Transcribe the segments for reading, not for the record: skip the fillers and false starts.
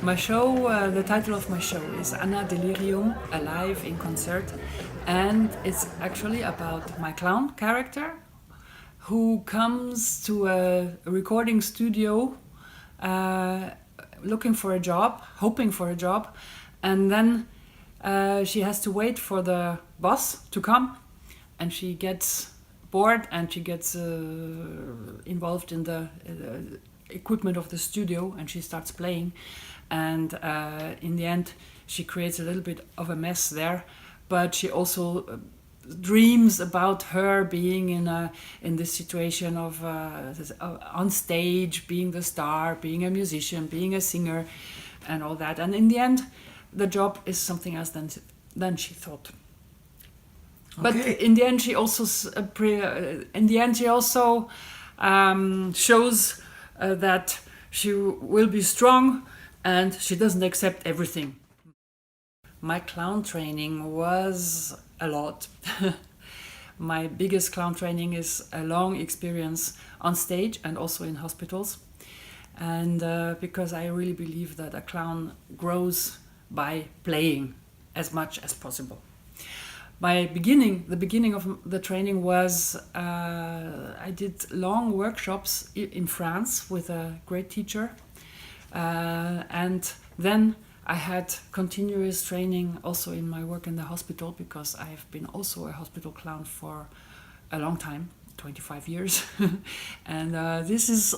My show, the title of my show is Anna Delirium, Alive in Concert, and it's actually about my clown character who comes to a recording studio looking for a job, hoping for a job, and then she has to wait for the boss to come, and she gets bored and she gets involved in the equipment of the studio, and she starts playing, and in the end she creates a little bit of a mess there, but she also dreams about her being in this situation of on stage, being the star, being a musician, being a singer, and all that. And in the end, the job is something else than she thought. But in the end, she also shows that she will be strong, and she doesn't accept everything. My clown training was a lot. My biggest clown training is a long experience on stage and also in hospitals. And because I really believe that a clown grows by playing as much as possible. The beginning of the training was I did long workshops in France with a great teacher. And then I had continuous training also in my work in the hospital, because I have been also a hospital clown for a long time, 25 years. And this is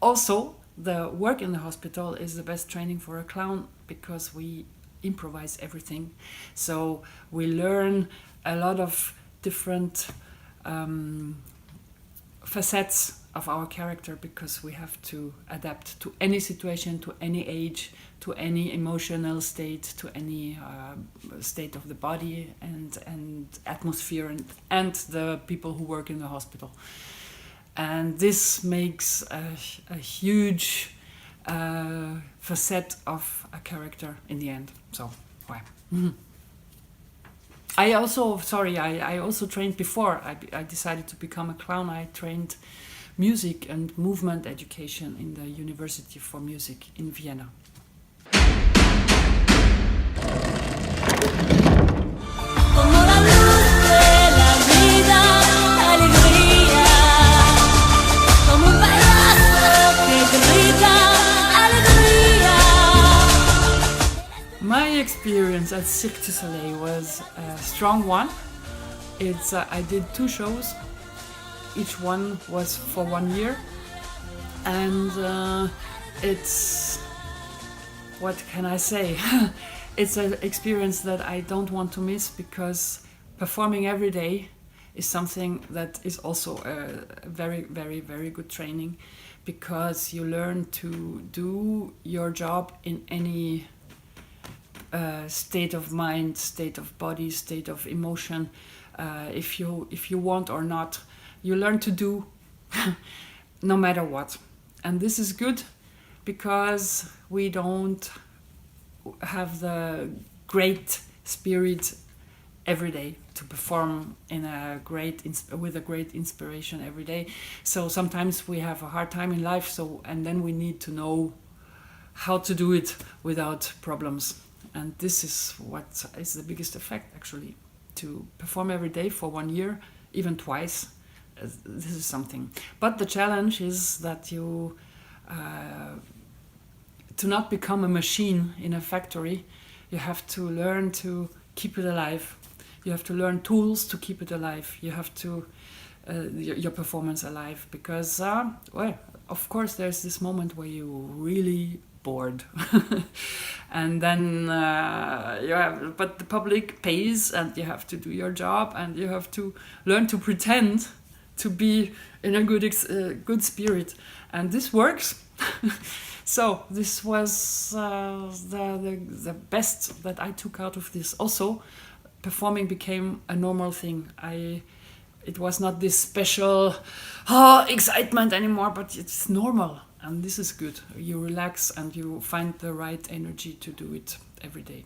also, the work in the hospital is the best training for a clown, because we improvise everything. So we learn a lot of different facets of our character, because we have to adapt to any situation, to any age, to any emotional state, to any state of the body and atmosphere and the people who work in the hospital. And this makes a huge facet of a character in the end. So, why? Mm-hmm. I also trained before I decided to become a clown. I trained music and movement education in the University for Music in Vienna. My experience at Cirque du Soleil was a strong one. I did 2 shows. Each one was for 1 year. And it's, what can I say? It's an experience that I don't want to miss, because performing every day is something that is also a very, very, very good training, because you learn to do your job in any state of mind, state of body, state of emotion. If you want or not, you learn to do no matter what. And this is good, because we don't have the great spirit every day to perform with a great inspiration every day. So sometimes we have a hard time in life, and then we need to know how to do it without problems. And this is what is the biggest effect, actually, to perform every day for 1 year, even twice. This is something. But the challenge is that you to not become a machine in a factory. You have to learn to keep it alive. You have to learn tools to keep it alive. You have to your performance alive, because of course there's this moment where you're really bored. And then but the public pays, and you have to do your job, and you have to learn to pretend to be in a good spirit, and this works. So this was the best that I took out of this. Also, performing became a normal thing. It was not this special excitement anymore, but it's normal, and this is good. You relax and you find the right energy to do it every day.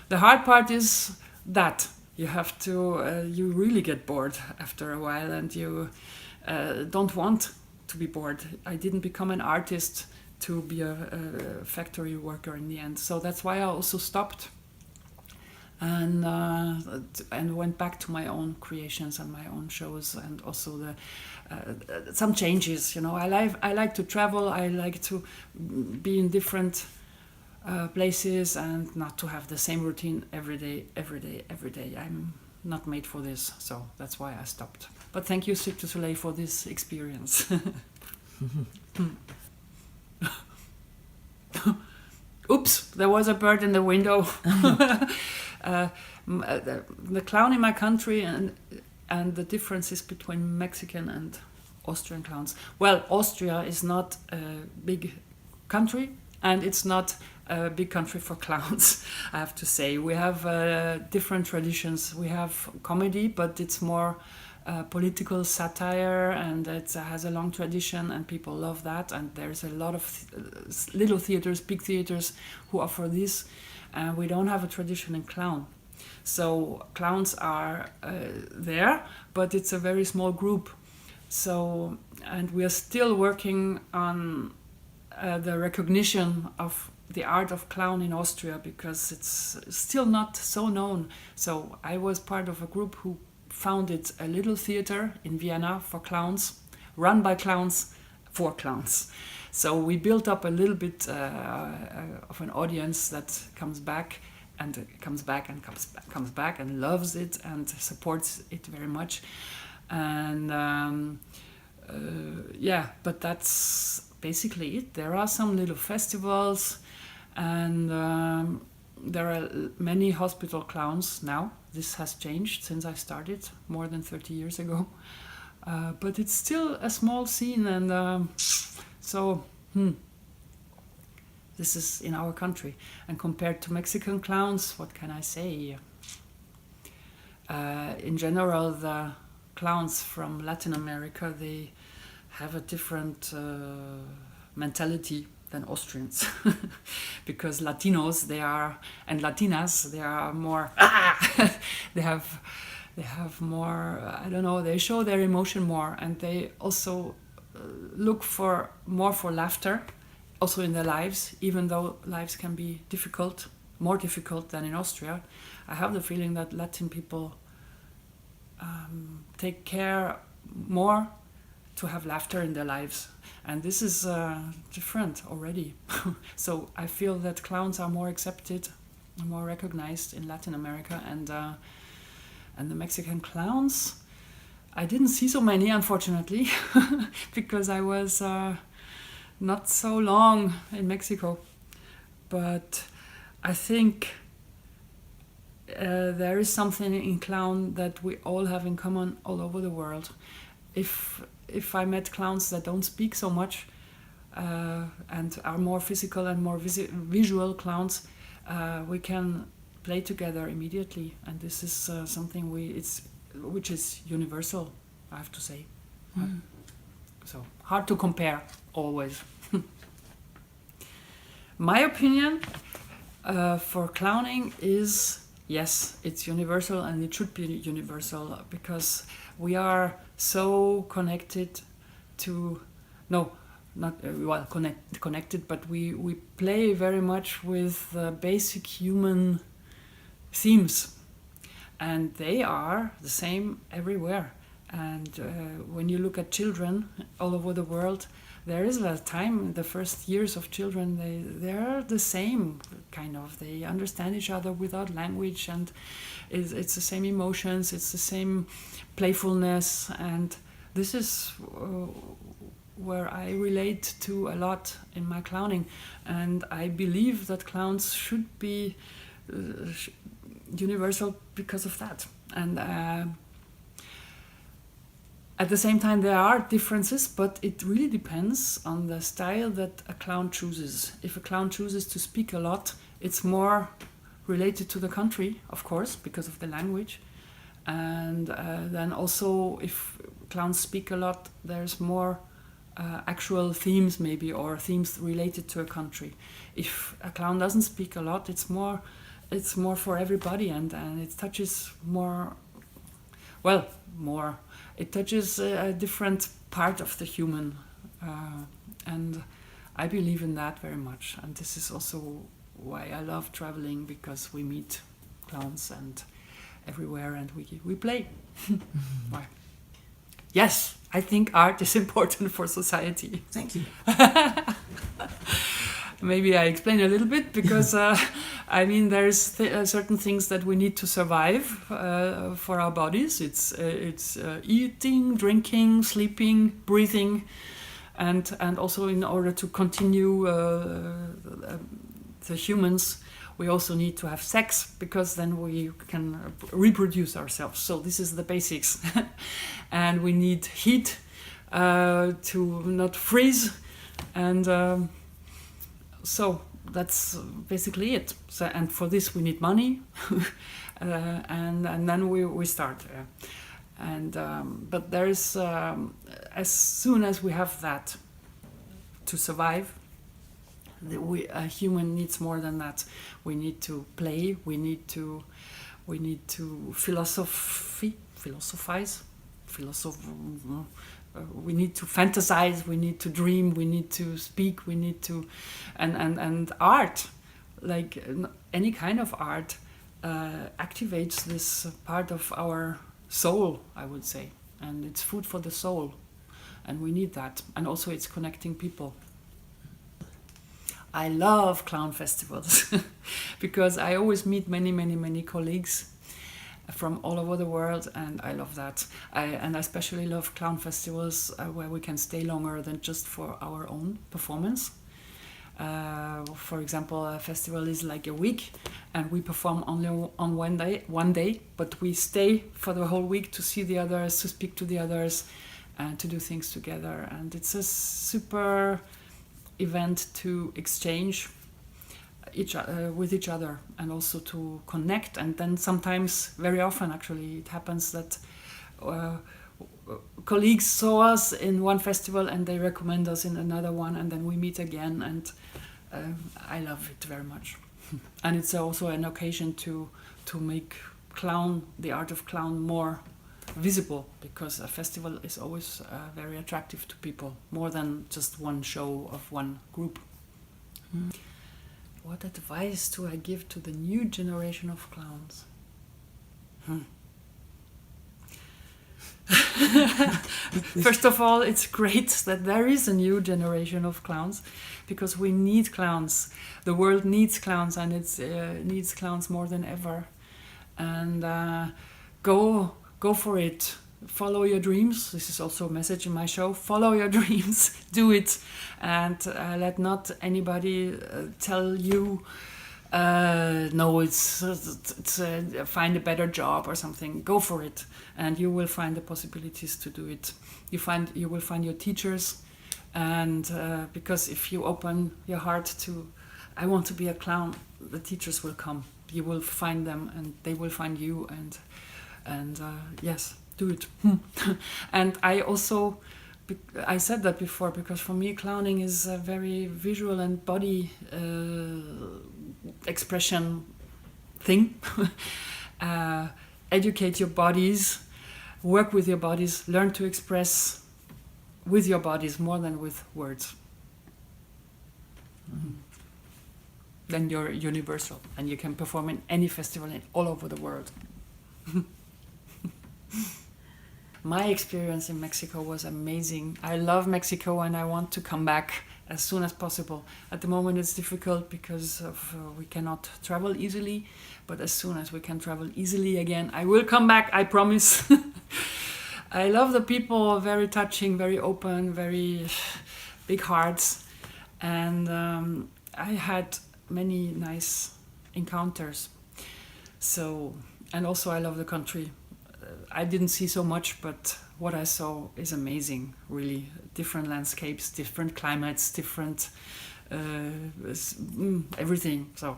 The hard part is that you have to, you really get bored after a while, and you don't want to be bored. I didn't become an artist to be a factory worker in the end. So that's why I also stopped and went back to my own creations and my own shows, and also some changes. I like to travel. I like to be in different places and not to have the same routine every day. I'm not made for this, so that's why I stopped. But thank you, Cirque du Soleil, for this experience. Oops, there was a bird in the window. The clown in my country and the differences between Mexican and Austrian clowns. Well, Austria is not a big country, and it's not a big country for clowns, I have to say. We have different traditions. We have comedy, but it's more political satire, and it has a long tradition, and people love that. And there's a lot of little theaters, big theaters, who offer this. We don't have a tradition in clown. So clowns are there, but it's a very small group. So, and we are still working on the recognition of the art of clown in Austria, because it's still not so known. So I was part of a group who founded a little theater in Vienna for clowns, run by clowns, for clowns. So we built up a little bit of an audience that comes back and comes back and comes back and loves it and supports it very much. And but that's basically it. There are some little festivals, and there are many hospital clowns now. This has changed since I started more than 30 years ago. But it's still a small scene, and this is in our country. And compared to Mexican clowns, what can I say? In general, the clowns from Latin America, they have a different mentality than Austrians. Because Latinos, and Latinas, they are more, they have more, I don't know, they show their emotion more, and they also look more for laughter, also in their lives, even though lives can be difficult, more difficult than in Austria. I have the feeling that Latin people take care more to have laughter in their lives, and this is different already. So I feel that clowns are more accepted, more recognized in Latin America, and the Mexican clowns, I didn't see so many, unfortunately, because I was not so long in Mexico. But I think there is something in clown that we all have in common all over the world. If I met clowns that don't speak so much and are more physical and more visual clowns, we can play together immediately, and this is something which is universal, I have to say. So hard to compare always. My opinion for clowning is, yes, it's universal, and it should be universal, because we are so connected to, connected, but we play very much with basic human themes, and they are the same everywhere. And when you look at children all over the world, there is a time, the first years of children, they're the same, kind of. They understand each other without language, and it's the same emotions, it's the same playfulness, and this is where I relate to a lot in my clowning. And I believe that clowns should be universal because of that. And at the same time, there are differences, but it really depends on the style that a clown chooses. If a clown chooses to speak a lot, it's more related to the country, of course, because of the language. And then also, if clowns speak a lot, there's more actual themes maybe, or themes related to a country. If a clown doesn't speak a lot, it's more for everybody, and it touches it touches a different part of the human. And I believe in that very much, and this is also why I love traveling, because we meet clowns and everywhere, and we play. Why? Yes, I think art is important for society. Thank you. Maybe I explain a little bit, because I mean, there's certain things that we need to survive for our bodies. It's eating, drinking, sleeping, breathing, and also in order to continue the humans, we also need to have sex, because then we can reproduce ourselves. So this is the basics. And we need heat to not freeze, and so that's basically it. So, and for this we need money, and then we start. But there is, as soon as we have that to survive, a human needs more than that. We need to play. We need to philosophize. We need to fantasize. We need to dream. We need to speak. We need to, and art, like any kind of art, activates this part of our soul, I would say, and it's food for the soul, and we need that. And also, it's connecting people. I love clown festivals because I always meet many colleagues from all over the world, and I love that. I especially love clown festivals where we can stay longer than just for our own performance. For example, a festival is like a week, and we perform only on one day, but we stay for the whole week to see the others, to speak to the others, and to do things together. And it's a super event to exchange with each other, and also to connect. And then sometimes, very often actually, it happens that colleagues saw us in one festival and they recommend us in another one, and then we meet again, and I love it very much. And it's also an occasion to make the art of clown more visible, because a festival is always very attractive to people, more than just one show of one group. What advice do I give to the new generation of clowns? First of all, it's great that there is a new generation of clowns, because we need clowns. The world needs clowns, and it needs clowns more than ever. And go for it. Follow your dreams. This is also a message in my show. Follow your dreams. Do it, and let not anybody tell you, no, it's find a better job or something. Go for it, and you will find the possibilities to do it. You will find your teachers, and because if you open your heart to, I want to be a clown, the teachers will come. You will find them, and they will find you, and yes. Do it. And I said that before, because for me clowning is a very visual and body expression thing. Educate your bodies, work with your bodies, learn to express with your bodies more than with words. Then you're universal, and you can perform in any festival all over the world. My experience in Mexico was amazing. I love Mexico, and I want to come back as soon as possible. At the moment it's difficult because we cannot travel easily, but as soon as we can travel easily again, I will come back, I promise. I love the people, very touching, very open, very big hearts, and I had many nice encounters. So, and also I love the country. I didn't see so much, but what I saw is amazing, really. Different landscapes, different climates, different everything. So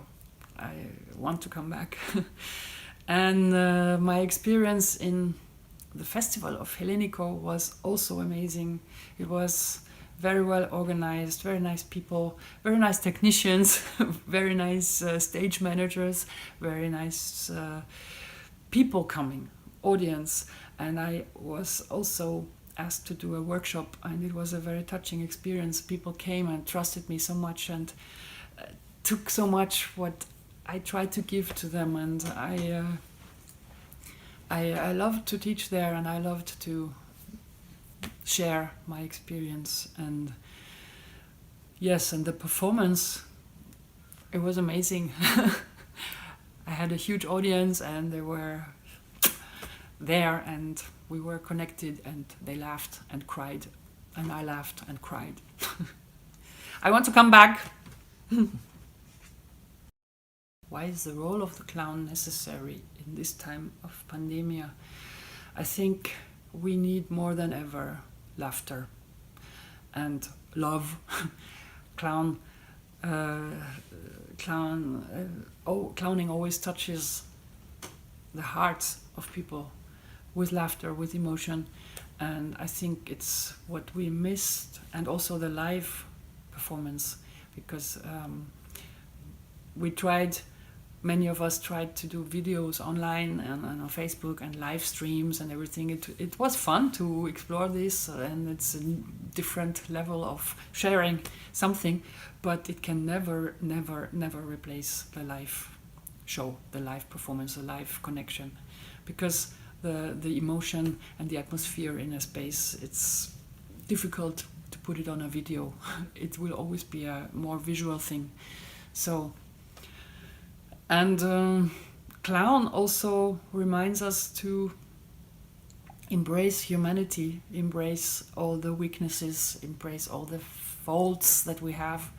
I want to come back. And my experience in the festival of Helénico was also amazing. It was very well organized, very nice people, very nice technicians, very nice stage managers, very nice people coming, audience. And I was also asked to do a workshop, and it was a very touching experience. People came and trusted me so much and took so much what I tried to give to them, and I loved to teach there, and I loved to share my experience. And yes, and the performance, it was amazing. I had a huge audience, and they were there, and we were connected, and they laughed and cried, and I laughed and cried. I want to come back. Why is the role of the clown necessary in this time of pandemia? I think we need more than ever laughter and love. Clowning always touches the hearts of people with laughter, with emotion, and I think it's what we missed, and also the live performance, because many of us tried to do videos online and on Facebook and live streams and everything. It was fun to explore this, and it's a different level of sharing something, but it can never replace the live show, the live performance, the live connection, because the emotion and the atmosphere in a space, it's difficult to put it on a video. It will always be a more visual thing. So, and clown also reminds us to embrace humanity, embrace all the weaknesses, embrace all the faults that we have,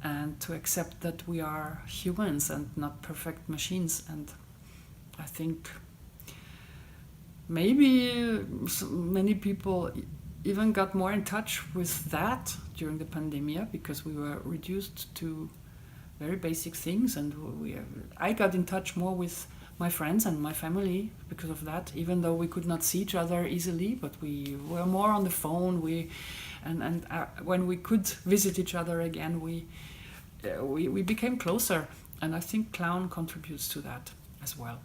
and to accept that we are humans and not perfect machines. And I think maybe many people even got more in touch with that during the pandemic, because we were reduced to very basic things, and I got in touch more with my friends and my family because of that, even though we could not see each other easily, but we were more on the phone. When we could visit each other again, we became closer, and I think clown contributes to that as well.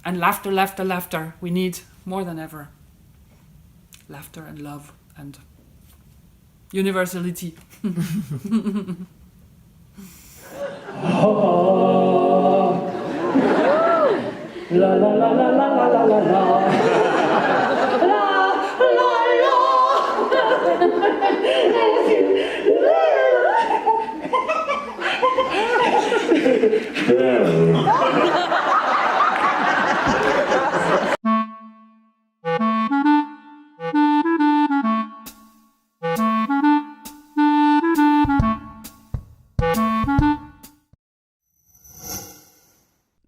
And laughter. We need more than ever laughter and love and universality. La la la la la la la la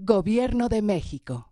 Gobierno de México.